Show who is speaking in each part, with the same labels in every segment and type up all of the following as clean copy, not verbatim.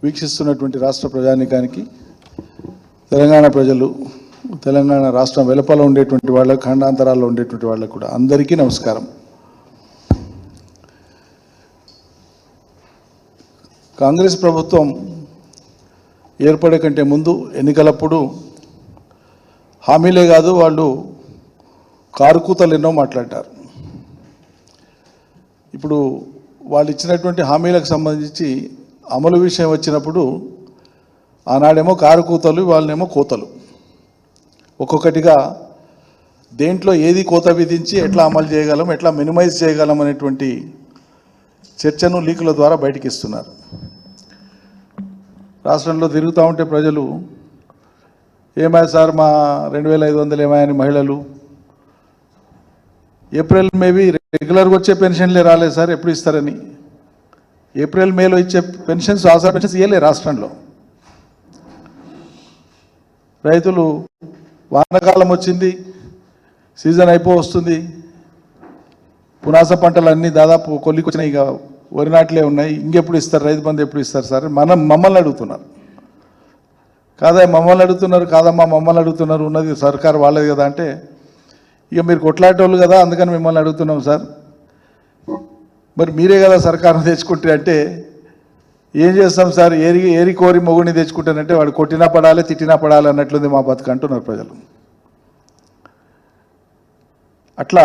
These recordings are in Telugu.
Speaker 1: వీక్షిస్తున్నటువంటి రాష్ట్ర ప్రజానీకానికి, తెలంగాణ ప్రజలు, తెలంగాణ రాష్ట్రం వెలుపల ఉండేటువంటి వాళ్ళకు, ఖండాంతరాల్లో ఉండేటువంటి వాళ్ళకు కూడా అందరికీ నమస్కారం. కాంగ్రెస్ ప్రభుత్వం ఏర్పడే కంటే ముందు ఎన్నికలప్పుడు హామీలే కాదు, వాళ్ళు కారుకూతలు ఎన్నో మాట్లాడారు. ఇప్పుడు వాళ్ళు ఇచ్చినటువంటి హామీలకు సంబంధించి అమలు విషయం వచ్చినప్పుడు ఆనాడేమో కారుకూతలు, వాళ్ళనేమో కోతలు. ఒక్కొక్కటిగా దేంట్లో ఏది కోత విధించి ఎట్లా అమలు చేయగలం, ఎట్లా మినిమైజ్ చేయగలం అనేటువంటి చర్చను లీకుల ద్వారా బయటికి ఇస్తున్నారు. రాష్ట్రంలో తిరుగుతూ ఉంటే ప్రజలు ఏమయ్య సార్ మా 2500 ఏమయ్యని మహిళలు, ఏప్రిల్ మేబీ రెగ్యులర్గా వచ్చే పెన్షన్లే రాలేదు సార్, ఎప్పుడు ఇస్తారని. ఏప్రిల్ మేలో ఇచ్చే పెన్షన్స్, ఆసరా పెన్షన్స్ ఇవ్వలే రాష్ట్రంలో. రైతులు వానాకాలం వచ్చింది, సీజన్ వస్తుంది, పునాస పంటలు అన్నీ దాదాపు కొల్లికొచ్చినాయి, ఇక వరి నాట్లే ఉన్నాయి, ఇంకెప్పుడు ఇస్తారు, రైతు బంధు ఎప్పుడు ఇస్తారు సార్ మమ్మల్ని అడుగుతున్నారు. మమ్మల్ని అడుగుతున్నారు, కాదమ్మా మమ్మల్ని అడుగుతున్నారు, ఉన్నది సర్కారు వాళ్ళది కదా అంటే, ఇక మీరు కొట్లాటోళ్ళు కదా అందుకని మిమ్మల్ని అడుగుతున్నాం సార్, మరి మీరే కదా సర్కారును తెచ్చుకుంటే అంటే ఏం చేస్తాం సార్, ఏరి కోరి మొగుడిని తెచ్చుకుంటానంటే వాడు కొట్టినా పడాలి తిట్టినా పడాలి అన్నట్లుంది మా బతుకు అంటున్నారు ప్రజలు. అట్లా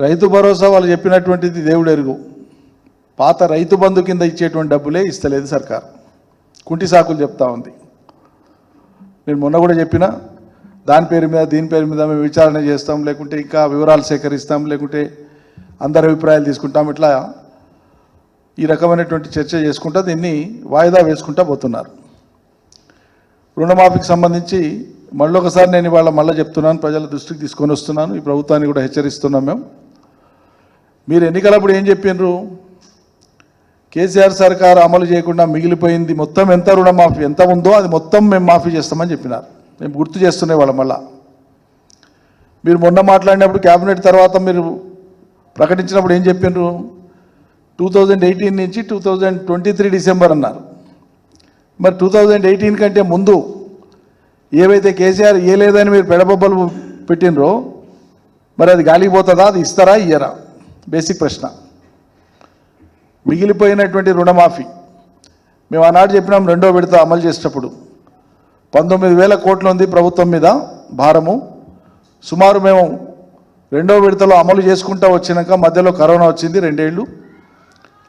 Speaker 1: రైతు భరోసా వాళ్ళు చెప్పినటువంటిది దేవుడు ఎరుగు, పాత రైతు బంధు కింద ఇచ్చేటువంటి డబ్బులే ఇస్తలేదు సర్కారు, కుంటి సాకులు చెప్తా ఉంది. నేను మొన్న కూడా చెప్పిన, దాని పేరు మీద దీని పేరు మీద మేము విచారణ చేస్తాం, లేకుంటే ఇంకా వివరాలు సేకరిస్తాం, లేకుంటే అందరి అభిప్రాయాలు తీసుకుంటాం, ఇట్లా ఈ రకమైనటువంటి చర్చ చేసుకుంటా దీన్ని వాయిదా వేసుకుంటా పోతున్నారు. రుణమాఫీకి సంబంధించి మళ్ళొకసారి నేను ఇవాళ మళ్ళీ చెప్తున్నాను, ప్రజల దృష్టికి తీసుకొని వస్తున్నాను, ఈ ప్రభుత్వాన్ని కూడా హెచ్చరిస్తున్నాం. మీరు ఎన్నికలప్పుడు ఏం చెప్పినారు, కేసీఆర్ సర్కారు అమలు చేయకుండా మిగిలిపోయింది మొత్తం ఎంత రుణమాఫీ ఎంత ఉందో అది మొత్తం మేము మాఫీ చేస్తామని చెప్పినారు. మేము గుర్తు చేస్తున్నాయి వాళ్ళ మళ్ళా. మీరు మొన్న మాట్లాడినప్పుడు క్యాబినెట్ తర్వాత మీరు ప్రకటించినప్పుడు ఏం చెప్పినారు, 2018 నుంచి 2023 డిసెంబర్ అన్నారు. మరి 2018 కంటే ముందు ఏవైతే కేసీఆర్ లేదని మీరు పెడబొబ్బలు పెట్టినరో మరి అది గాలిపోతుందా, అది ఇస్తారా ఇయ్యరా, బేసిక్ ప్రశ్న. మిగిలిపోయినటువంటి రుణమాఫీ మేము ఆనాడు చెప్పినాం, రెండో విడత అమలు చేసేటప్పుడు 19,000 కోట్లు ఉంది ప్రభుత్వం మీద భారము. సుమారు మేము రెండో విడతలో అమలు చేసుకుంటూ వచ్చినాక మధ్యలో కరోనా వచ్చింది 2 ఏళ్ళు,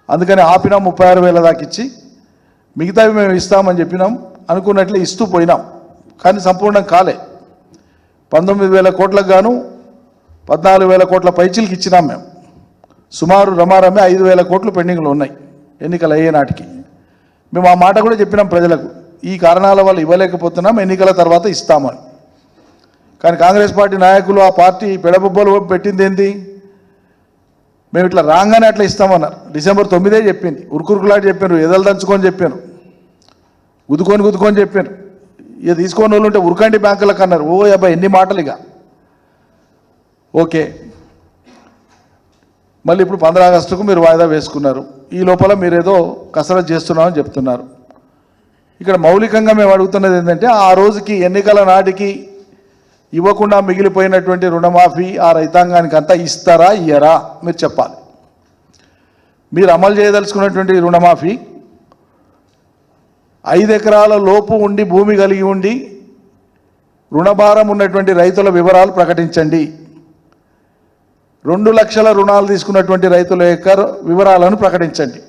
Speaker 1: అందుకని ఆపినాం, 36,000 దాకా ఇచ్చి మిగతావి మేము ఇస్తామని చెప్పినాం, అనుకున్నట్లే ఇస్తూ పోయినాం. కానీ సంపూర్ణం కాలే. 19,000 కోట్లకు గాను 14,000 కోట్ల పైచీలకి ఇచ్చినాం మేము. సుమారు రమారమే 5,000 కోట్లు పెండింగ్లో ఉన్నాయి ఎన్నికలు అయ్యే నాటికి. మేము ఆ మాట కూడా చెప్పినాం ప్రజలకు, ఈ కారణాల వల్ల ఇవ్వలేకపోతున్నాం, ఎన్నికల తర్వాత ఇస్తామని. కానీ కాంగ్రెస్ పార్టీ నాయకులు ఆ పార్టీ పెడబొబ్బలు పెట్టింది ఏంది, మేము ఇట్లా రాగానే అట్లా ఇస్తామన్నారు. డిసెంబర్ 9 చెప్పింది, ఉరుకురుకులాంటి చెప్పారు, ఎదలు దంచుకొని చెప్పాను, గుద్దుకొని చెప్పాను. ఇక తీసుకొని వాళ్ళు ఉంటే ఉరకండి బ్యాంకులకు అన్నారు. ఓ అబ్బాయి ఎన్ని మాటలు ఇక. ఓకే, మళ్ళీ ఇప్పుడు 15 ఆగస్టుకు మీరు వాయిదా వేసుకున్నారు. ఈ లోపల మీరేదో కసరత్తు చేస్తున్నామని చెప్తున్నారు. ఇక్కడ మౌలికంగా మేము అడుగుతున్నది ఏంటంటే, ఆ రోజుకి ఎన్నికల నాటికి ఇవ్వకుండా మిగిలిపోయినటువంటి రుణమాఫీ ఆ రైతాంగానికి అంతా ఇస్తారా ఇయ్యరా మీరు చెప్పాలి. మీరు అమలు చేయదలుచుకున్నటువంటి రుణమాఫీ 5 ఎకరాల లోపు ఉండి భూమి కలిగి ఉండి రుణభారం ఉన్నటువంటి రైతుల వివరాలు ప్రకటించండి. 2 లక్షల రుణాలు తీసుకున్నటువంటి రైతుల యొక్క వివరాలను ప్రకటించండి.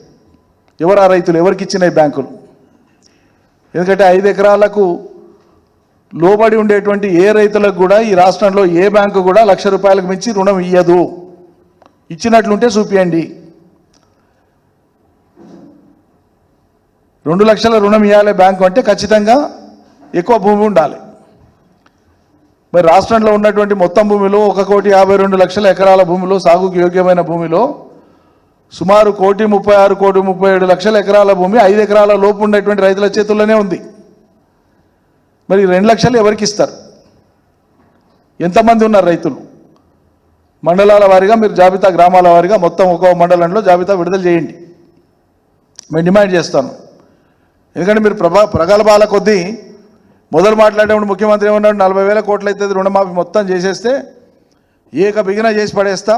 Speaker 1: ఎవరు ఆ రైతులు, ఎవరికి ఇచ్చినాయి బ్యాంకులు? ఎందుకంటే 5 ఎకరాలకు లోబడి ఉండేటువంటి ఏ రైతులకు కూడా ఈ రాష్ట్రంలో ఏ బ్యాంకు కూడా 1,00,000 రూపాయలకు మించి రుణం ఇయ్యదు. ఇచ్చినట్లుంటే చూపియండి. 2 లక్షల రుణం ఇవ్వాలి బ్యాంకు అంటే ఖచ్చితంగా ఎక్కువ భూమి ఉండాలి. మరి రాష్ట్రంలో ఉన్నటువంటి మొత్తం భూమిలో 1,52,00,000 ఎకరాల భూమిలో, సాగుకు యోగ్యమైన భూమిలో సుమారు 1,36,37,00,000 ఎకరాల భూమి 5 ఎకరాల లోపు ఉన్నటువంటి రైతుల చేతుల్లోనే ఉంది. మరి 2 లక్షలు ఎవరికి ఇస్తారు? ఎంతమంది ఉన్నారు రైతులు? మండలాల వారీగా మీరు జాబితా, గ్రామాల వారీగా మొత్తం ఒక్కో మండలంలో జాబితా విడుదల చేయండి. మేము డిమాండ్ చేస్తాను. ఎందుకంటే మీరు ప్రగల్భాల కొద్దీ మొదలు మాట్లాడేప్పుడు ముఖ్యమంత్రి ఏమన్నాడు 40,000 కోట్లు అవుతుంది రుణమాఫీ మొత్తం చేసేస్తే ఏక బిగిన చేసి పడేస్తా,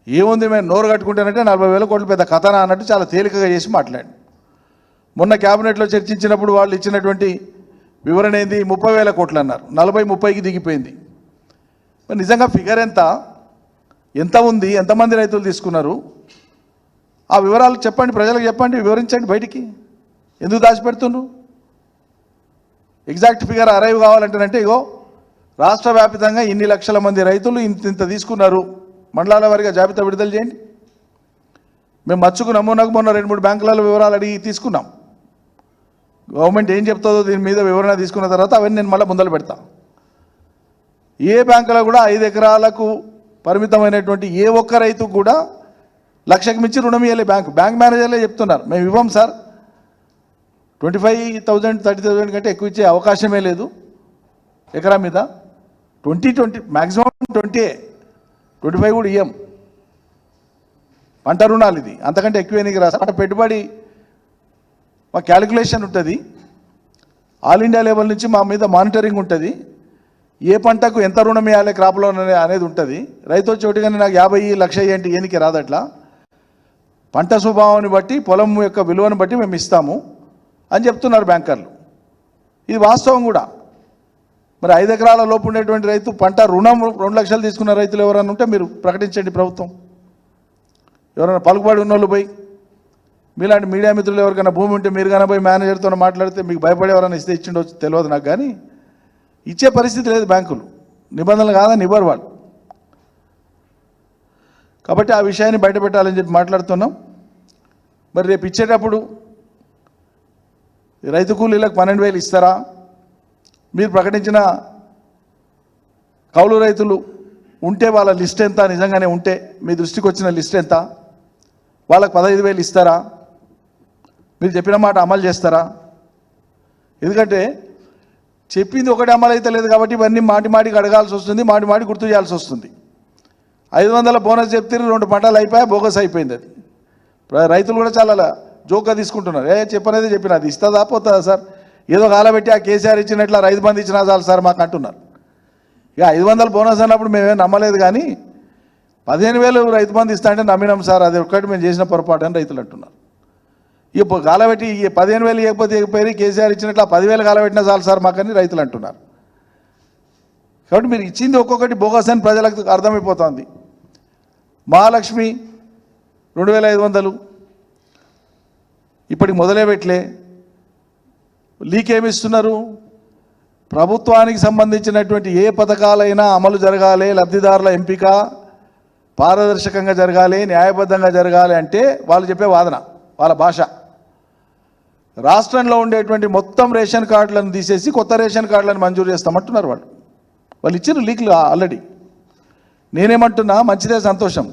Speaker 1: ఏముంది మేము నోరు కట్టుకుంటానంటే 40,000 కోట్లు పెద్ద కథనా అన్నట్టు చాలా తేలికగా చేసి మాట్లాడు. మొన్న క్యాబినెట్లో చర్చించినప్పుడు వాళ్ళు ఇచ్చినటువంటి వివరణ ఏంది, 30,000 కోట్లు అన్నారు, 40-30కి దిగిపోయింది. మరి నిజంగా ఫిగర్ ఎంత ఉంది, ఎంతమంది రైతులు తీసుకున్నారు, ఆ వివరాలు చెప్పండి, ప్రజలకు చెప్పండి, వివరించండి, బయటికి ఎందుకు దాచిపెడుతున్నారు? ఎగ్జాక్ట్ ఫిగర్ అరైవ్ కావాలంటేనంటే ఇగో రాష్ట్ర వ్యాప్తంగా ఇన్ని లక్షల మంది రైతులు ఇంత తీసుకున్నారు, మండలాల వారిగా జాబితా విడుదల చేయండి. మేము మచ్చుకు నమూనాకు మొన్న 2-3 బ్యాంకులలో వివరాలు అడిగి తీసుకున్నాం. గవర్నమెంట్ ఏం చెప్తుందో దీని మీద వివరణ తీసుకున్న తర్వాత అవన్నీ నేను మళ్ళీ ముందలు పెడతా. ఏ బ్యాంకులో కూడా 5 ఎకరాలకు పరిమితమైనటువంటి ఏ ఒక్క రైతుకు కూడా 1,00,000కి మించి రుణం ఇవ్వలే. బ్యాంక్ మేనేజర్లే చెప్తున్నారు మేము ఇవ్వం సార్, 25,000 30,000 కంటే ఎక్కువ ఇచ్చే అవకాశమే లేదు ఎకరా మీద. 20 మ్యాక్సిమం 25 కూడా ఇయ్యం పంట రుణాలు. ఇది అంతకంటే ఎక్కువ రాదు. అంటే పెట్టుబడి మా క్యాలిక్యులేషన్ ఉంటుంది, ఆల్ ఇండియా లెవెల్ నుంచి మా మీద మానిటరింగ్ ఉంటుంది, ఏ పంటకు ఎంత రుణం ఇవ్వాలి క్రాప్ లోన్ అనేది ఉంటుంది. రైతు చోటుగానే నాకు 50 లక్ష ఏంటి ఏనికి రాదట్లా, పంట స్వభావాన్ని బట్టి పొలం యొక్క విలువను బట్టి మేము ఇస్తాము అని చెప్తున్నారు బ్యాంకర్లు. ఇది వాస్తవం కూడా. మరి 5 ఎకరాల లోపు ఉండేటువంటి రైతు పంట రుణం 2 లక్షలు తీసుకున్న రైతులు ఎవరైనా ఉంటే మీరు ప్రకటించండి ప్రభుత్వం. ఎవరైనా పలుకుబడి ఉన్నోళ్ళు పోయి, మీలాంటి మీడియా మిత్రులు ఎవరికైనా భూమి ఉంటే మీరు కానీ పోయి మేనేజర్తో మాట్లాడితే మీకు భయపడి ఎవరైనా ఇస్తే ఇచ్చిండొచ్చు తెలియదు నాకు, కానీ ఇచ్చే పరిస్థితి లేదు బ్యాంకులు. నిబంధనలు కాదని ఇవ్వరు వాళ్ళు. కాబట్టి ఆ విషయాన్ని బయట పెట్టాలని చెప్పి మాట్లాడుతున్నాం. మరి రేపు ఇచ్చేటప్పుడు రైతు కూలీలకు 12,000 ఇస్తారా? మీరు ప్రకటించిన కౌలు రైతులు ఉంటే వాళ్ళ లిస్ట్ ఎంత, నిజంగానే ఉంటే మీ దృష్టికి వచ్చిన లిస్ట్ ఎంత, వాళ్ళకి 15,000 ఇస్తారా? మీరు చెప్పిన మాట అమలు చేస్తారా? ఎందుకంటే చెప్పింది ఒకటి అమలు అయితే లేదు కాబట్టి ఇవన్నీ మాటికి అడగాల్సి వస్తుంది, మాటి గుర్తు చేయాల్సి వస్తుంది. 500 బోనస్ చెప్తే 2 పంటలు అయిపోయా, బోగస్ అయిపోయింది. అది రైతులు కూడా చాలా జోక్గా తీసుకుంటున్నారు. చెప్పనేది చెప్పిన అది ఇస్తుందా పోతుందా సార్, ఏదో కాలబెట్టి ఆ కేసీఆర్ ఇచ్చినట్లు రైతు బంధు ఇచ్చినా చాలు సార్ మాకు అంటున్నారు. ఇక 500 బోనస్ అన్నప్పుడు మేమేం నమ్మలేదు, కానీ 15,000 రైతు బంధు ఇస్తా అంటే నమ్మినాం సార్, అది ఒక్కటి మేము చేసిన పొరపాటు అని రైతులు అంటున్నారు. ఇక కాలబెట్టి 15,000 ఇవ్వకపోతే కేసీఆర్ ఇచ్చినట్లు 10,000 కాలబెట్టినా చాలు సార్ మాకని రైతులు అంటున్నారు. కాబట్టి మీరు ఇచ్చింది ఒక్కొక్కటి బోగస్ అని ప్రజలకు అర్థమైపోతుంది. మహాలక్ష్మి 2,500 ఇప్పటికి మొదలే పెట్టలే. లీక్ ఏమిస్తున్నారు? ప్రభుత్వానికి సంబంధించినటువంటి ఏ పథకాలైనా అమలు జరగాలి, లబ్ధిదారుల ఎంపిక పారదర్శకంగా జరగాలి, న్యాయబద్ధంగా జరగాలి అంటే వాళ్ళు చెప్పే వాదన, వాళ్ళ భాష. రాష్ట్రంలో ఉండేటువంటి మొత్తం రేషన్ కార్డులను తీసేసి కొత్త రేషన్ కార్డులను మంజూరు చేస్తామంటున్నారు వాళ్ళు ఇచ్చిన లీక్లు ఆల్రెడీ. నేనేమంటున్నా, మంచిదే, సంతోషం.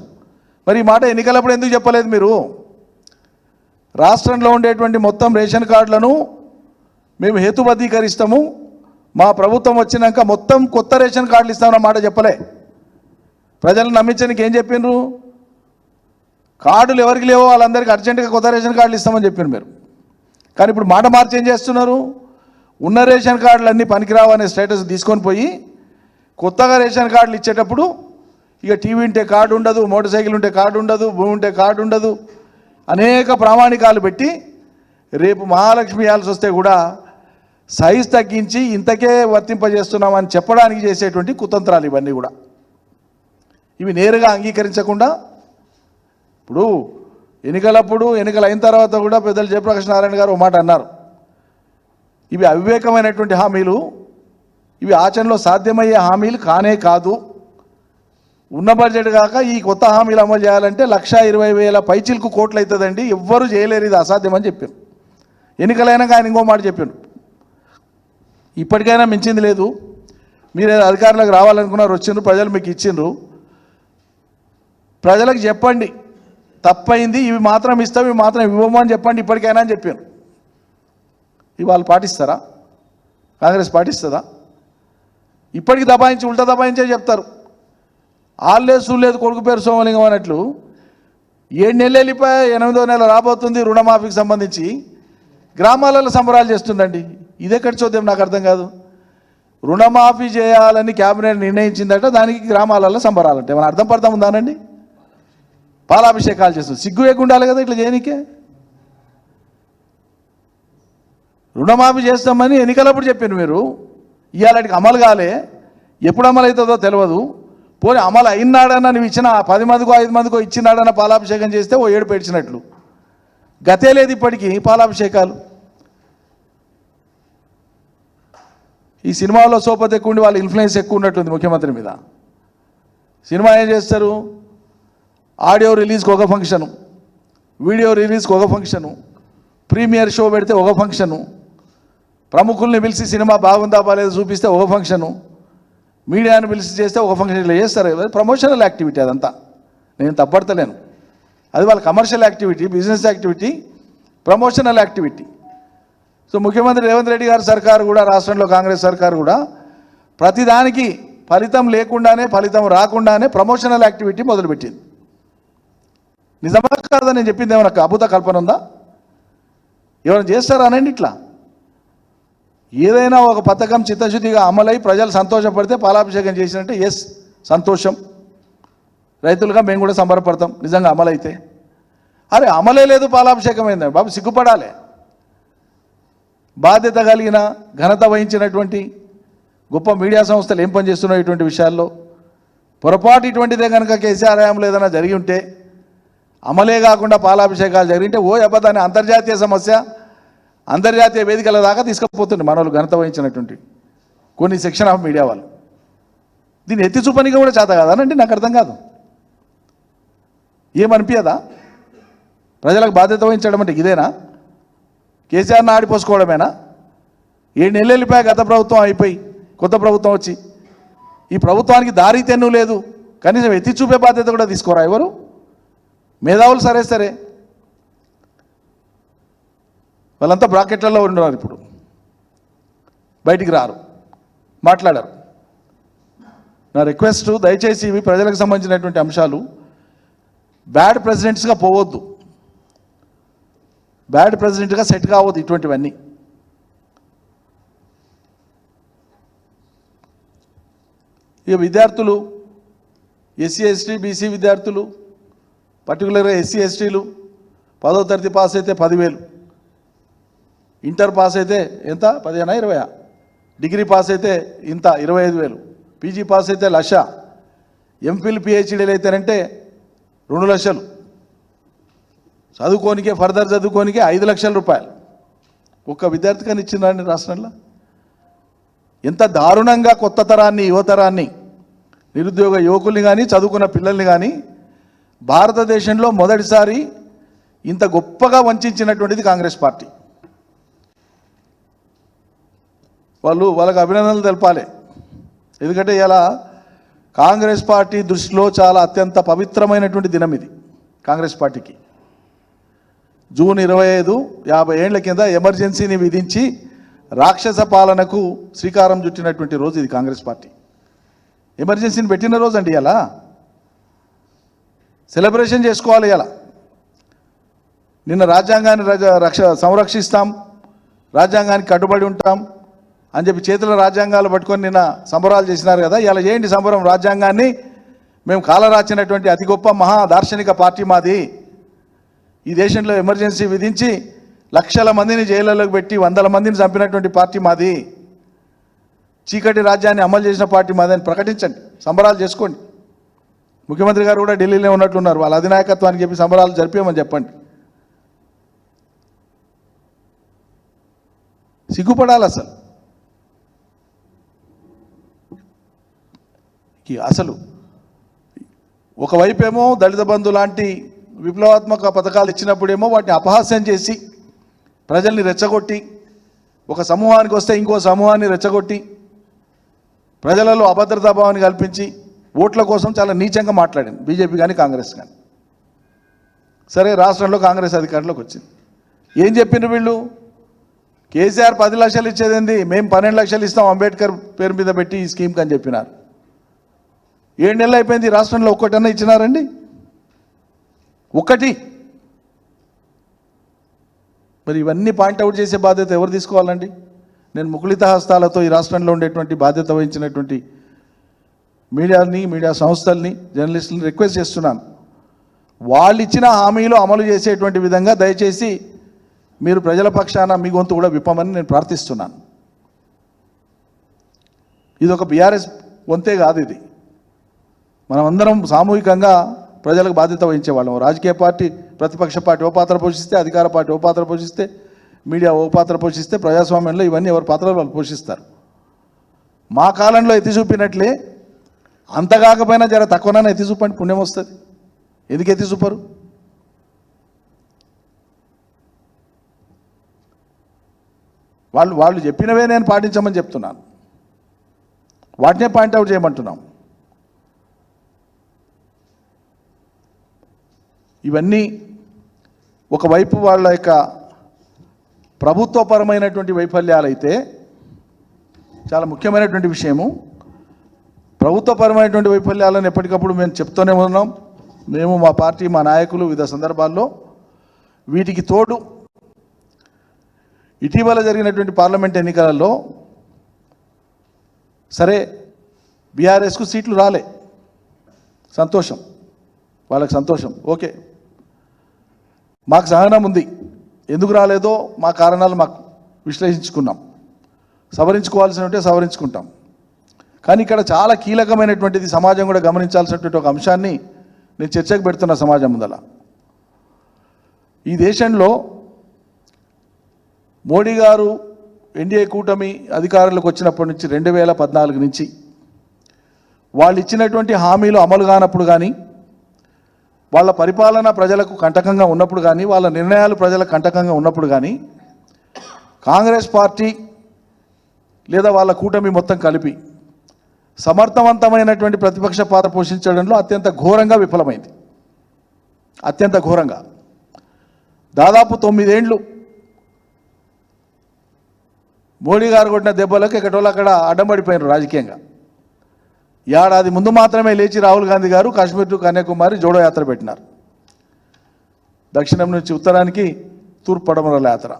Speaker 1: మరి ఈ మాట ఎన్నికలప్పుడు ఎందుకు చెప్పలేదు మీరు? రాష్ట్రంలో ఉండేటువంటి మొత్తం రేషన్ కార్డులను మేము హేతుబద్ధీకరిస్తాము, మా ప్రభుత్వం వచ్చినాక మొత్తం కొత్త రేషన్ కార్డులు ఇస్తామన్న మాట చెప్పలే. ప్రజలను నమ్మించడానికి ఏం చెప్పిండ్రు? కార్డులు ఎవరికి లేవో వాళ్ళందరికీ అర్జెంటుగా కొత్త రేషన్ కార్డులు ఇస్తామని చెప్పిండ్రు మీరు. కానీ ఇప్పుడు మాట మార్చి ఏం చేస్తున్నారు? ఉన్న రేషన్ కార్డులన్నీ పనికిరావు అనే స్టేటస్ తీసుకొని పోయి కొత్తగా రేషన్ కార్డులు ఇచ్చేటప్పుడు ఇక టీవీ ఉంటే కార్డు ఉండదు, మోటార్ సైకిల్ ఉంటే కార్డు ఉండదు, భూమి ఉంటే కార్డు ఉండదు, అనేక ప్రామాణికాలు పెట్టి రేపు మహాలక్ష్మి ఇవ్వాల్సి వస్తే కూడా సైజ్ తగ్గించి ఇంతకే వర్తింపజేస్తున్నామని చెప్పడానికి చేసేటువంటి కుతంత్రాలు ఇవన్నీ కూడా. ఇవి నేరుగా అంగీకరించకుండా ఇప్పుడు ఎన్నికలప్పుడు, ఎన్నికలు అయిన తర్వాత కూడా పెద్దలు జయప్రకాష్ నారాయణ గారు ఒక మాట అన్నారు, ఇవి అవివేకమైనటువంటి హామీలు, ఇవి ఆచరణలో సాధ్యమయ్యే హామీలు కానే కాదు, ఉన్న బడ్జెట్ కాక ఈ కొత్త హామీలు అమలు చేయాలంటే 1,20,000 పైచిలకు కోట్లు అవుతుందండి, ఎవ్వరూ చేయలేరు, ఇది అసాధ్యమని చెప్పారు. ఎన్నికలైనాక ఆయన ఇంకో మాట చెప్పారు, ఇప్పటికైనా మించింది లేదు, మీరు అధికారులకు రావాలనుకున్నారు, వచ్చిండ్రు, ప్రజలు మీకు ఇచ్చిండ్రు, ప్రజలకు చెప్పండి తప్పైంది, ఇవి మాత్రం ఇస్తాం, ఇవి మాత్రం ఇవ్వము అని చెప్పండి ఇప్పటికైనా అని చెప్పారు. ఇవి వాళ్ళు పాటిస్తారా? కాంగ్రెస్ పాటిస్తుందా? ఇప్పటికి దబాయించి ఉల్టా దబాయించే చెప్తారు. ఆళ్ళే సూలేదు కొడుకు పేరు సోమలింగం అన్నట్లు 7 నెలలు వెళ్ళిపోయి 8వ నెల రాబోతుంది రుణమాఫీకి సంబంధించి. గ్రామాలలో సంబరాలు చేస్తుందండి. ఇదెక్కడ చూద్దాం నాకు అర్థం కాదు. రుణమాఫీ చేయాలని క్యాబినెట్ నిర్ణయించిందట, దానికి గ్రామాలలో సంబరాలంటే మన అర్థం పడతాం ఉందానండి. పాలాభిషేకాలు చేస్తుంది, సిగ్గు ఉండాలి కదా ఇట్లా చేయనికే. రుణమాఫీ చేస్తామని ఎన్నికలప్పుడు చెప్పారు మీరు, ఇవాళకి అమలు కాలే, ఎప్పుడు అమలు అవుతుందో తెలియదు. పోనీ అమలు అయినాడన్నా నువ్వు ఇచ్చిన 10 మందికో 5 మందికో ఇచ్చినాడన్న పాలాభిషేకం చేస్తే ఓ ఏడు పేర్చినట్లు. గతే లేదు ఇప్పటికీ పాలాభిషేకాలు. ఈ సినిమాలో సోపతి ఎక్కువ ఉండి వాళ్ళ ఇన్ఫ్లుయెన్స్ ఎక్కువ ఉన్నట్టుంది ముఖ్యమంత్రి మీద. సినిమా ఏం చేస్తారు, ఆడియో రిలీజ్కి ఒక ఫంక్షను, వీడియో రిలీజ్కి ఒక ఫంక్షను, ప్రీమియర్ షో పెడితే ఒక ఫంక్షను, ప్రముఖుల్ని పిలిచి సినిమా బాగుందా బాగాలేదు చూపిస్తే ఒక ఫంక్షను, మీడియాను పిలిచి చేస్తే ఒక ఫంక్షన్. ఇట్లా చేస్తారు కదా, ప్రమోషనల్ యాక్టివిటీ అదంతా. నేను తప్పడతలేను, అది వాళ్ళ commercial activity, business activity, promotional activity. So ముఖ్యమంత్రి రేవంత్ రెడ్డి గారి సర్కారు కూడా, రాష్ట్రంలో కాంగ్రెస్ సర్కారు కూడా ప్రతిదానికి ఫలితం లేకుండానే, ఫలితం రాకుండానే ప్రమోషనల్ యాక్టివిటీ మొదలుపెట్టింది. నిజమా కాదా నేను చెప్పింది? ఏమైనా అద్భుత కల్పన ఉందా? ఏమైనా చేస్తారా అనండి. ఇట్లా ఏదైనా ఒక పథకం చిత్తశుద్ధిగా అమలై ప్రజలు సంతోషపడితే పాలాభిషేకం చేసినట్టే ఎస్ సంతోషం, రైతులుగా మేము కూడా సంబరపడతాం నిజంగా అమలైతే. అరే అమలే లేదు, పాలాభిషేకం అయిందండి బాబు, సిగ్గుపడాలి. బాధ్యత కలిగిన, ఘనత వహించినటువంటి గొప్ప మీడియా సంస్థలు ఏం పని చేస్తున్నాయి ఇటువంటి విషయాల్లో? పొరపాటు ఇటువంటిదే కనుక కేసీఆర్ హయాంలో ఏదైనా జరిగి ఉంటే, అమలే కాకుండా పాలాభిషేకాలు జరిగింటే ఓ అబద్ధాన్ని అంతర్జాతీయ సమస్య, అంతర్జాతీయ వేదికల దాకా తీసుకుపోతుంది మనోళ్ళు ఘనత వహించినటువంటి కొన్ని సెక్షన్ ఆఫ్ మీడియా వాళ్ళు. దీన్ని ఎత్తి చూపనిగా కూడా చేత కాదానండి, నాకు అర్థం కాదు. ఏమనిపించదా? ప్రజలకు బాధ్యత వహించడం అంటే ఇదేనా? కేసీఆర్ని ఆడిపోసుకోవడమేనా? 7 నెలలు వెళ్ళిపోయా గత ప్రభుత్వం అయిపోయి, కొత్త ప్రభుత్వం వచ్చి. ఈ ప్రభుత్వానికి దారి తెన్ను లేదు, కనీసం ఎత్తి చూపే బాధ్యత కూడా తీసుకోరా ఎవరు? మేధావులు సరే సరే, వాళ్ళంతా బ్రాకెట్లలో ఉన్నారు, ఇప్పుడు బయటికి రారు, మాట్లాడారు. నా రిక్వెస్ట్, దయచేసి ఇవి ప్రజలకు సంబంధించినటువంటి అంశాలు. బ్యాడ్ ప్రెసిడెంట్స్గా పోవద్దు, బ్యాడ్ ప్రెసిడెంట్గా సెట్ కావద్దు ఇటువంటివన్నీ. ఇక విద్యార్థులు, ఎస్సీ ఎస్టీ బీసీ విద్యార్థులు, పర్టికులర్గా ఎస్సీ ఎస్టీలు 10వ తరగతి పాస్ అయితే 10,000, ఇంటర్ పాస్ అయితే ఎంత 15 20, డిగ్రీ పాస్ అయితే ఇంత 25,000, పీజీ పాస్ అయితే 1,00,000, ఎంఫిల్ పిహెచ్డీలు అయితేనంటే 2 లక్షలు, చదువుకోనికే ఫర్దర్ చదువుకోనికే 5 లక్షల రూపాయలు ఒక్క విద్యార్థి కానీ ఇచ్చిందండి రాష్ట్రంలో. ఎంత దారుణంగా కొత్త తరాన్ని, యువతరాన్ని, నిరుద్యోగ యువకుల్ని కానీ, చదువుకున్న పిల్లల్ని కానీ భారతదేశంలో మొదటిసారి ఇంత గొప్పగా వంచినటువంటిది కాంగ్రెస్ పార్టీ. వాళ్ళకి అభినందనలు తెలపాలి. ఎందుకంటే ఇలా కాంగ్రెస్ పార్టీ దృష్టిలో చాలా అత్యంత పవిత్రమైనటువంటి దినం ఇది. కాంగ్రెస్ పార్టీకి జూన్ 25 50 ఏళ్ల కింద ఎమర్జెన్సీని విధించి రాక్షస పాలనకు శ్రీకారం చుట్టినటువంటి రోజు ఇది. కాంగ్రెస్ పార్టీ ఎమర్జెన్సీని పెట్టిన రోజు అండి. ఇలా సెలబ్రేషన్ చేసుకోవాలి. ఇలా నిన్న రాజ్యాంగాన్ని సంరక్షిస్తాం, రాజ్యాంగానికి కట్టుబడి ఉంటాం అని చెప్పి చేతుల రాజ్యాంగాలు పట్టుకొని నిన్న సంబరాలు చేసినారు కదా. ఇలా చేయండి సంబరం. రాజ్యాంగాన్ని మేము కాలరాచినటువంటి అతి గొప్ప మహా దార్శనిక పార్టీ మాది. ఈ దేశంలో ఎమర్జెన్సీ విధించి లక్షల మందిని జైళ్ళలోకి పెట్టి 100 మందిని చంపినటువంటి పార్టీ మాది. చీకటి రాజ్యాన్ని అమలు చేసిన పార్టీ మాది అని ప్రకటించండి, సంబరాలు చేసుకోండి. ముఖ్యమంత్రి గారు కూడా ఢిల్లీలో ఉన్నట్లున్నారు, వాళ్ళ అధినాయకత్వానికి చెప్పి సంబరాలు జరిపేయమని చెప్పండి. సిగ్గుపడాలి అసలు. అసలు ఒకవైపేమో దళిత బంధు లాంటి విప్లవాత్మక పథకాలు ఇచ్చినప్పుడేమో వాటిని అపహాస్యం చేసి ప్రజల్ని రెచ్చగొట్టి, ఒక సమూహానికి వస్తే ఇంకో సమూహాన్ని రెచ్చగొట్టి ప్రజలలో అభద్రతాభావాన్ని కల్పించి ఓట్ల కోసం చాలా నీచంగా మాట్లాడింది బీజేపీ కానీ కాంగ్రెస్ కానీ. సరే, రాష్ట్రంలో కాంగ్రెస్ అధికారంలోకి వచ్చింది. ఏం చెప్పిండ్రు వీళ్ళు? కేసీఆర్ 10 లక్షలు ఇచ్చేదేంది, మేము 12 లక్షలు ఇస్తాం అంబేద్కర్ పేరు మీద పెట్టి ఈ స్కీమ్కి అని చెప్పినారు. 7 నెలలు అయిపోయింది, రాష్ట్రంలో ఒక్కటన్నా ఇచ్చినారండి? ఒక్కటి. మరి ఇవన్నీ పాయింట్అవుట్ చేసే బాధ్యత ఎవరు తీసుకోవాలండి? నేను ముకుళిత హస్తాలతో ఈ రాష్ట్రంలో ఉండేటువంటి బాధ్యత వహించినటువంటి మీడియాని, మీడియా సంస్థల్ని, జర్నలిస్టులని రిక్వెస్ట్ చేస్తున్నాను. వాళ్ళు ఇచ్చిన హామీలు అమలు చేసేటువంటి విధంగా దయచేసి మీరు ప్రజల పక్షాన మీ గొంతు కూడా విప్పమని నేను ప్రార్థిస్తున్నాను. ఇది ఒక బీఆర్ఎస్ వంతే కాదు, ఇది మనమందరం సామూహికంగా ప్రజలకు బాధ్యత వహించేవాళ్ళం. రాజకీయ పార్టీ, ప్రతిపక్ష పార్టీ ఓ పాత్ర పోషిస్తే, అధికార పార్టీ ఓ పాత్ర పోషిస్తే, మీడియా ఓ పాత్ర పోషిస్తే, ప్రజాస్వామ్యంలో ఇవన్నీ ఎవరి పాత్రలు వాళ్ళు పోషిస్తారు. మా కాలంలో ఎత్తి చూపినట్లే అంత కాకపోయినా జర తక్కువనైనా ఎత్తి చూపండి, పుణ్యం వస్తుంది. ఎందుకు ఎత్తి చూపరు? వాళ్ళు చెప్పినవే నేను పాటించమని చెప్తున్నాను, వాటినే పాయింట్అవుట్ చేయమంటున్నాం. ఇవన్నీ ఒకవైపు వాళ్ళ యొక్క ప్రభుత్వపరమైనటువంటి వైఫల్యాలు అయితే, చాలా ముఖ్యమైనటువంటి విషయము, ప్రభుత్వపరమైనటువంటి వైఫల్యాలను ఎప్పటికప్పుడు మేము చెప్తూనే ఉన్నాం. మేము, మా పార్టీ, మా నాయకులు వివిధ సందర్భాల్లో. వీటికి తోడు ఇటీవల జరిగినటువంటి పార్లమెంట్ ఎన్నికలలో సరే బీఆర్ఎస్కు సీట్లు రాలే, సంతోషం, వాళ్ళకి సంతోషం, ఓకే. మాకు సహనం ఉంది, ఎందుకు రాలేదో మా కారణాలు మాకు విశ్లేషించుకున్నాం, సవరించుకోవాల్సి ఉంటే సవరించుకుంటాం. కానీ ఇక్కడ చాలా కీలకమైనటువంటిది, సమాజం కూడా గమనించాల్సినటువంటి ఒక అంశాన్ని నేను చర్చకు పెడుతున్న సమాజం ముందల. ఈ దేశంలో మోడీ గారు ఎన్డీఏ కూటమి అధికారంలోకి వచ్చినప్పటి నుంచి 2014 నుంచి వాళ్ళు ఇచ్చినటువంటి హామీలు అమలు కానప్పుడు కానీ, వాళ్ళ పరిపాలన ప్రజలకు కంటకంగా ఉన్నప్పుడు కానీ, వాళ్ళ నిర్ణయాలు ప్రజలకు కంటకంగా ఉన్నప్పుడు కానీ, కాంగ్రెస్ పార్టీ లేదా వాళ్ళ కూటమి మొత్తం కలిపి సమర్థవంతమైనటువంటి ప్రతిపక్ష పాత్ర పోషించడంలో అత్యంత ఘోరంగా విఫలమైంది. అత్యంత ఘోరంగా. దాదాపు 9 ఏళ్ళు మోడీ గారు కొట్టిన దెబ్బలకు ఎక్కడోళ్ళు అక్కడ అడ్డం పడిపోయినారు రాజకీయంగా. ఏడాది ముందు మాత్రమే లేచి రాహుల్ గాంధీ గారు కాశ్మీర్ టు కన్యాకుమారి జోడో యాత్ర పెట్టినారు. దక్షిణం నుంచి ఉత్తరానికి తూర్పు పడమరల యాత్ర.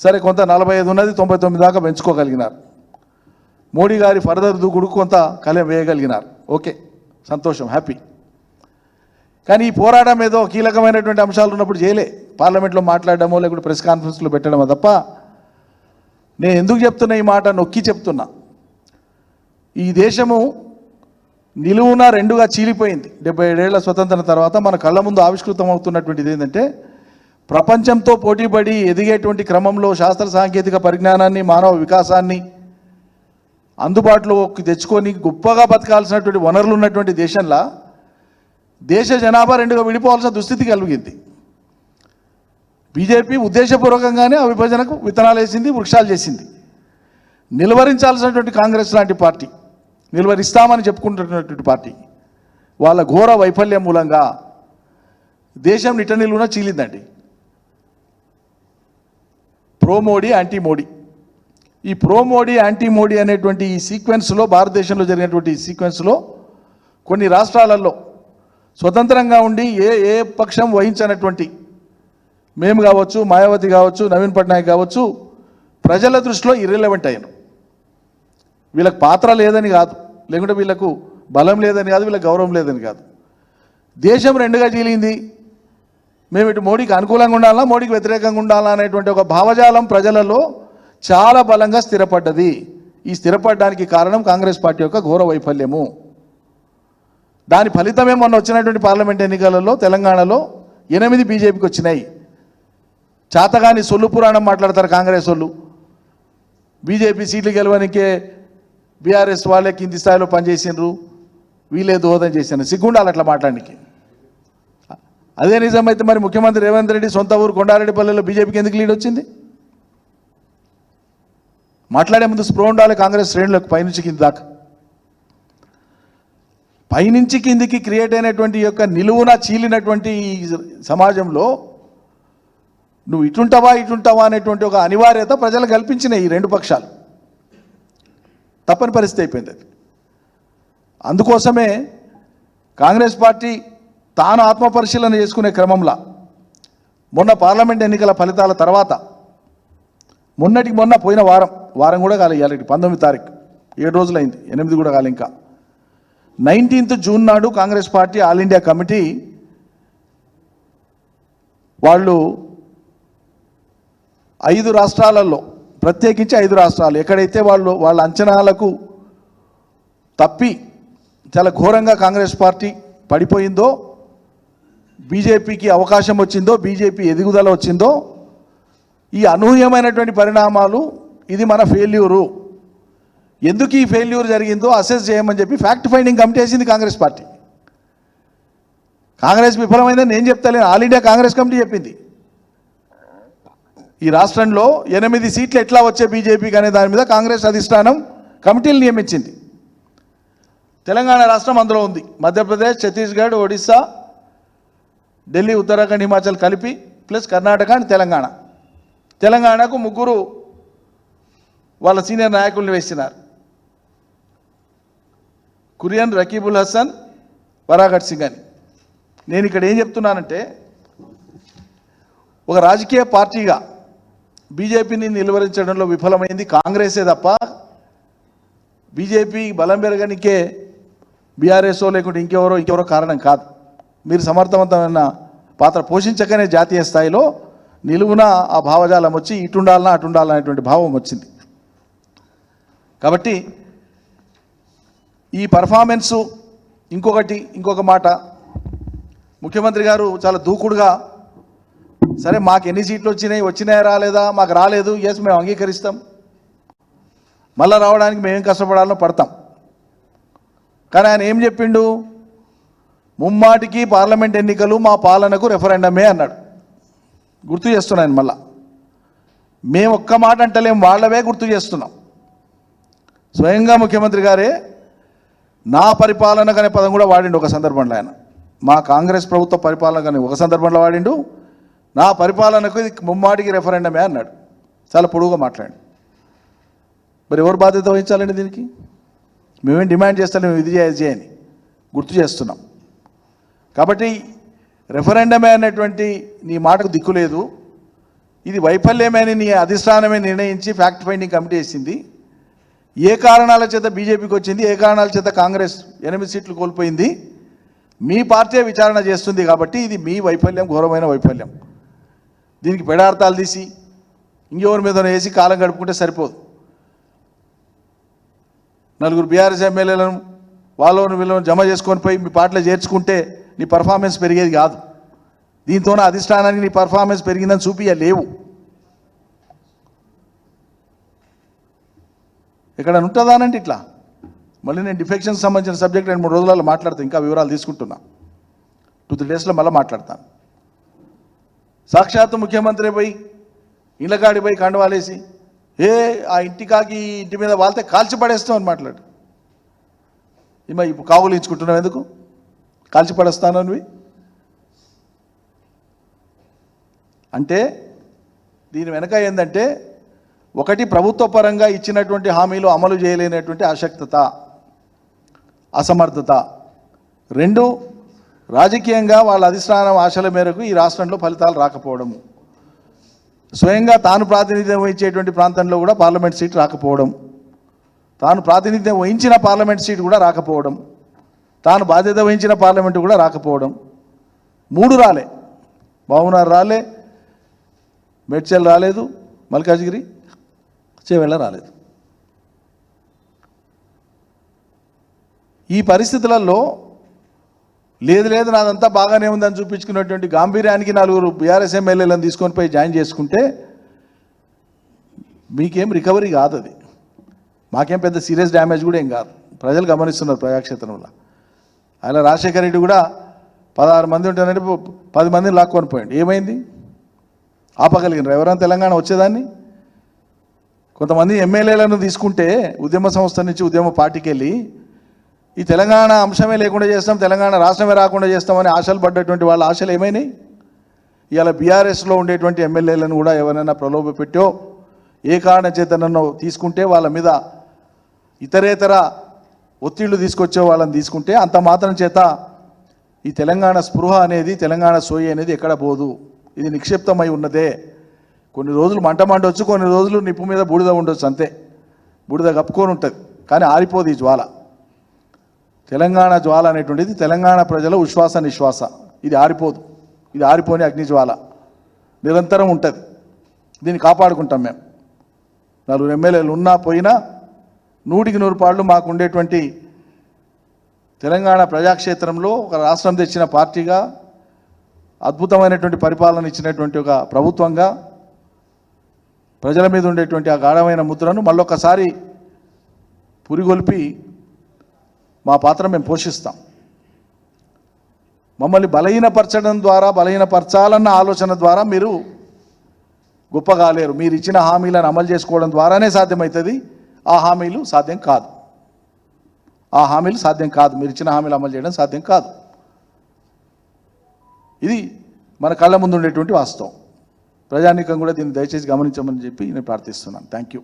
Speaker 1: సరే, కొంత 45 ఉన్నది 99 దాకా పెంచుకోగలిగినారు. మోడీ గారి ఫర్దర్ దూకుడు కొంత కలెం వేయగలిగినారు. ఓకే, సంతోషం, హ్యాపీ. కానీ ఈ పోరాటం ఏదో కీలకమైనటువంటి అంశాలు ఉన్నప్పుడు చేయలే. పార్లమెంట్లో మాట్లాడడమో లేకుంటే ప్రెస్ కాన్ఫరెన్స్లో పెట్టడమో తప్ప. నేను ఎందుకు చెప్తున్నా ఈ మాట, నొక్కి చెప్తున్నా. ఈ దేశము నిలువున రెండుగా చీలిపోయింది. 77 ఏళ్ల స్వతంత్రం తర్వాత మన కళ్ళ ముందు ఆవిష్కృతం అవుతున్నటువంటిది ఏంటంటే, ప్రపంచంతో పోటీపడి ఎదిగేటువంటి క్రమంలో శాస్త్ర సాంకేతిక పరిజ్ఞానాన్ని, మానవ వికాసాన్ని అందుబాటులోకి తెచ్చుకొని గొప్పగా బతకాల్సినటువంటి వనరులు ఉన్నటువంటి దేశంలో దేశ జనాభా రెండుగా విడిపోవాల్సిన దుస్థితి కలిగింది. బీజేపీ ఉద్దేశపూర్వకంగానే ఆ విభజనకు విత్తనాలు వేసింది, వృక్షాలు చేసింది. నిలువరించాల్సినటువంటి కాంగ్రెస్ లాంటి పార్టీ, నిలువరిస్తామని చెప్పుకుంటున్నటువంటి పార్టీ, వాళ్ళ ఘోర వైఫల్యం మూలంగా దేశం నిట్ట నిలువున చీలిందండి. Pro Modi, anti Modi. ఈ ప్రో మోడీ, యాంటీ మోడీ అనేటువంటి ఈ సీక్వెన్స్లో, భారతదేశంలో జరిగినటువంటి ఈ సీక్వెన్స్లో కొన్ని రాష్ట్రాలలో స్వతంత్రంగా ఉండి ఏ పక్షం వహించినటువంటి, మేము కావచ్చు, మాయావతి కావచ్చు, నవీన్ పట్నాయక్ కావచ్చు, ప్రజల దృష్టిలో ఇర్రెలవెంట్ అయ్యారు. వీళ్ళకి పాత్ర లేదని కాదు, లేకుంటే వీళ్ళకు బలం లేదని కాదు, వీళ్ళకి గౌరవం లేదని కాదు. దేశం రెండుగా చీలింది. మేము ఇటు మోడీకి అనుకూలంగా ఉండాలా, మోడీకి వ్యతిరేకంగా ఉండాలా అనేటువంటి ఒక భావజాలం ప్రజలలో చాలా బలంగా స్థిరపడ్డది. ఈ స్థిరపడడానికి కారణం కాంగ్రెస్ పార్టీ యొక్క ఘోర వైఫల్యము. దాని ఫలితమే మొన్న వచ్చినటువంటి పార్లమెంట్ ఎన్నికలలో తెలంగాణలో 8 బీజేపీకి వచ్చినాయి. చాతగాని సొల్లు పురాణం మాట్లాడతారు కాంగ్రెస్ వాళ్ళు. బీజేపీ సీట్లు గెలవనికే బీఆర్ఎస్ వాళ్ళే కింది స్థాయిలో పనిచేసినారు, వీళ్ళే దోహదం చేసినారు. సిగ్గుండాలి అట్లా మాట్లాడానికి. అదే నిజమైతే మరి ముఖ్యమంత్రి రేవంత్ రెడ్డి సొంత ఊరు కొండారెడ్డిపల్లెలో బీజేపీకి ఎందుకు లీడ్ వచ్చింది? మాట్లాడే ముందు స్ప్రో ఉండాలి కాంగ్రెస్ శ్రేణులకు, పైనుంచి కింది దాకా. పైనుంచి కిందికి క్రియేట్ అయినటువంటి యొక్క నిలువున చీలినటువంటి ఈ సమాజంలో నువ్వు ఇటుంటావా అనేటువంటి ఒక అనివార్యత ప్రజలు కల్పించినాయి ఈ రెండు పక్షాలు. తప్పని పరిస్థితి అయిపోయింది అది. అందుకోసమే కాంగ్రెస్ పార్టీ తాను ఆత్మపరిశీలన చేసుకునే క్రమంలో మొన్న పార్లమెంట్ ఎన్నికల ఫలితాల తర్వాత మొన్నటికి మొన్న పోయిన వారం కూడా కాలే, ఇవాళ 19 తారీఖు 7 రోజులైంది, 8 కూడా కాలే ఇంకా. 19th జూన్ నాడు Congress party all India committee వాళ్ళు 5 రాష్ట్రాలలో, ప్రత్యేకించి 5 రాష్ట్రాలు ఎక్కడైతే వాళ్ళ అంచనాలకు తప్పి చాలా ఘోరంగా కాంగ్రెస్ పార్టీ పడిపోయిందో, బీజేపీకి అవకాశం వచ్చిందో, బీజేపీ ఎదుగుదల వచ్చిందో, ఈ అనూహ్యమైనటువంటి పరిణామాలు, ఇది మన ఫెయిల్యూరు, ఎందుకు ఈ ఫెయిల్యూర్ జరిగిందో అసెస్ చేయమని చెప్పి ఫ్యాక్ట్ ఫైండింగ్ కమిటీ వేసింది కాంగ్రెస్ పార్టీ. కాంగ్రెస్ విఫలమైందని నేను చెప్తలేను, ఆల్ ఇండియా కాంగ్రెస్ కమిటీ చెప్పింది. ఈ రాష్ట్రంలో 8 సీట్లు ఎట్లా వచ్చే బీజేపీకి అనే దాని మీద కాంగ్రెస్ అధిష్టానం కమిటీలు నియమించింది. తెలంగాణ రాష్ట్రం అందులో ఉంది, మధ్యప్రదేశ్, ఛత్తీస్గఢ్, ఒడిస్సా, ఢిల్లీ, ఉత్తరాఖండ్, హిమాచల్ కలిపి ప్లస్ కర్ణాటక అండ్ తెలంగాణ. తెలంగాణకు 3 వాళ్ళ సీనియర్ నాయకుల్ని వేసినారు, కురియన్ రకీబుల్ హసన్, వరాఘట్ సింగ్ అని. నేను ఇక్కడ ఏం చెప్తున్నానంటే, ఒక రాజకీయ పార్టీగా బీజేపీని నిలువరించడంలో విఫలమైంది కాంగ్రెసే తప్ప బీజేపీ బలం పెరగనికే బీఆర్ఎస్ఓ లేకుంటే ఇంకెవరో కారణం కాదు. మీరు సమర్థవంతమైన పాత్ర పోషించకనే జాతీయ స్థాయిలో నిలువున ఆ భావజాలం వచ్చి ఇటుండాలన్నా అటుండాలన్నా అనేటువంటి భావం వచ్చింది. కాబట్టి ఈ పర్ఫార్మెన్సు, ఇంకొక మాట, ముఖ్యమంత్రి గారు చాలా దూకుడుగా, సరే మాకు ఎన్ని సీట్లు వచ్చినాయా రాలేదా, మాకు రాలేదు, ఎస్ మేము అంగీకరిస్తాం, మళ్ళీ రావడానికి మేమేం కష్టపడాలో పడతాం. కానీ ఆయన ఏం చెప్పిండు, ముమ్మాటికి పార్లమెంట్ ఎన్నికలు మా పాలనకు రెఫరెండమే అన్నాడు. గుర్తు చేస్తున్నాను మళ్ళా, మేము ఒక్క మాట అంటలేం, వాళ్ళవే గుర్తు చేస్తున్నాం. స్వయంగా ముఖ్యమంత్రి గారే నా పరిపాలన అనే పదం కూడా వాడిండు ఒక సందర్భంలో. ఆయన మా కాంగ్రెస్ ప్రభుత్వ పరిపాలన కానీ ఒక సందర్భంలో వాడిండు, నా పరిపాలనకు ఇది ముమ్మాటికి రెఫరెండమే అన్నాడు. చాలా పొడుగుగా మాట్లాడి. మరి ఎవరు బాధ్యత వహించాలండి దీనికి? మేమేం డిమాండ్ చేస్తాం, మేము ఇది చేయని గుర్తు చేస్తున్నాం. కాబట్టి రెఫరెండమే అనేటువంటి నీ మాటకు దిక్కు లేదు, ఇది వైఫల్యమే అని నీ అధిష్టానమే నిర్ణయించి ఫ్యాక్ట్ ఫైండింగ్ కమిటీ వేసింది. ఏ కారణాల చేత బీజేపీకి వచ్చింది, ఏ కారణాల చేత కాంగ్రెస్ 8 సీట్లు కోల్పోయింది, మీ పార్టీ విచారణ చేస్తుంది. కాబట్టి ఇది మీ వైఫల్యం, ఘోరమైన వైఫల్యం. దీనికి పెడార్థాలు తీసి ఇంకెవరి మీద వేసి కాలం గడుపుకుంటే సరిపోదు. 4 బీఆర్ఎస్ ఎమ్మెల్యేలను వీళ్ళను జమ చేసుకొని పోయి మీ పార్టీలో చేర్చుకుంటే నీ పర్ఫార్మెన్స్ పెరిగేది కాదు. దీంతోనే అధిష్టానానికి నీ పర్ఫార్మెన్స్ పెరిగిందని చూపించలేవు. ఇక్కడ ఉంటుందానంటే ఇట్లా. మళ్ళీ నేను డిఫెక్షన్కి సంబంధించిన సబ్జెక్ట్ 2-3 రోజులలో మాట్లాడతాను, ఇంకా వివరాలు తీసుకుంటున్నా. 2-3 డేస్లో మళ్ళీ మాట్లాడతాను. సాక్షాత్తు ముఖ్యమంత్రి పోయి ఇళ్ళకాడి పోయి కండవాలేసి ఆ ఇంటి మీద వాళ్తే కాల్చి పడేస్తాం అని మాట్లాడు. ఇప్పుడు కావులించుకుంటున్నావు ఎందుకు? కాల్చి పడేస్తాను అనివి అంటే దీని వెనక ఏంటంటే, ఒకటి ప్రభుత్వ పరంగా ఇచ్చినటువంటి హామీలు అమలు చేయలేనటువంటి అశక్తత, అసమర్థత. 2 రాజకీయంగా వాళ్ళ అధిష్టానం ఆశల మేరకు ఈ రాష్ట్రంలో ఫలితాలు రాకపోవడము. స్వయంగా తాను ప్రాతినిధ్యం వహించేటువంటి ప్రాంతంలో కూడా పార్లమెంట్ సీట్ రాకపోవడం, తాను ప్రాతినిధ్యం వహించిన పార్లమెంట్ సీట్ కూడా రాకపోవడం, తాను బాధ్యత వహించిన పార్లమెంటు కూడా రాకపోవడం. 3 రాలే, మహబూబ్నగర్ రాలే, మేడ్చల్ రాలేదు, మల్కాజ్గిరి, చేవెళ్ళ రాలేదు. ఈ పరిస్థితులలో లేదు నాదంతా బాగానే ఉందని చూపించుకున్నటువంటి గాంభీర్యానికి 4 బీఆర్ఎస్ ఎమ్మెల్యేలను తీసుకొని పోయి జాయిన్ చేసుకుంటే మీకేం రికవరీ కాదు. అది మాకేం పెద్ద సీరియస్ డ్యామేజ్ కూడా ఏం కాదు. ప్రజలు గమనిస్తున్నారు ప్రజాక్షేత్రంలో. ఆయన రాజశేఖర రెడ్డి కూడా 16 మంది ఉంటారంటే 10 మందిని లాక్కొని పోయింది. ఏమైంది? ఆపగలిగినారు ఎవరైనా తెలంగాణ వచ్చేదాన్ని? కొంతమంది ఎమ్మెల్యేలను తీసుకుంటే ఉద్యమ సంస్థ నుంచి ఉద్యమ పార్టీకి వెళ్ళి ఈ తెలంగాణ అంశమే లేకుండా చేస్తాం, తెలంగాణ రాష్ట్రమే రాకుండా చేస్తామని ఆశలు పడ్డటువంటి వాళ్ళ ఆశలు ఏమైనాయి? ఇవాళ బీఆర్ఎస్లో ఉండేటువంటి ఎమ్మెల్యేలను కూడా ఎవరైనా ప్రలోభ పెట్టో ఏ కారణ చేతనో తీసుకుంటే వాళ్ళ మీద ఇతరేతర ఒత్తిళ్లు తీసుకొచ్చే వాళ్ళని తీసుకుంటే అంత మాత్రం చేత ఈ తెలంగాణ స్పృహ అనేది, తెలంగాణ సోయి అనేది ఎక్కడ పోదు. ఇది నిక్షిప్తమై ఉన్నదే. కొన్ని రోజులు మంట మండొచ్చు, కొన్ని రోజులు నిప్పు మీద బూడిద ఉండొచ్చు, అంతే. బూడిద కప్పుకొని ఉంటుంది, కానీ ఆరిపోదు ఈ జ్వాల. తెలంగాణ జ్వాల అనేటువంటిది తెలంగాణ ప్రజల ఉశ్వాస నిశ్వాస. ఇది ఆరిపోదు, ఇది ఆరిపోని అగ్ని జ్వాల నిరంతరం ఉంటుంది. దీన్ని కాపాడుకుంటాం మేము. 4 ఎమ్మెల్యేలు ఉన్నా పోయినా 100% మాకు ఉండేటువంటి తెలంగాణ ప్రజాక్షేత్రంలో ఒక రాష్ట్రం తెచ్చిన పార్టీగా, అద్భుతమైనటువంటి పరిపాలన ఇచ్చినటువంటి ఒక ప్రభుత్వంగా ప్రజల మీద ఉండేటువంటి ఆ గాఢమైన ముద్రను మళ్ళొకసారి పురిగొల్పి మా పాత్ర మేము పోషిస్తాం. మమ్మల్ని బలహీనపరచడం ద్వారా, బలహీనపరచాలన్న ఆలోచన ద్వారా మీరు గొప్ప కాలేరు. మీరు ఇచ్చిన హామీలను అమలు చేసుకోవడం ద్వారానే సాధ్యమవుతుంది. ఆ హామీలు సాధ్యం కాదు, ఆ హామీలు సాధ్యం కాదు. మీరు ఇచ్చిన హామీలు అమలు చేయడం సాధ్యం కాదు. ఇది మన కళ్ళ ముందు ఉండేటువంటి వాస్తవం. ప్రజానీకం కూడా దీన్ని దయచేసి గమనించమని చెప్పి నేను ప్రార్థిస్తున్నాను. Thank you.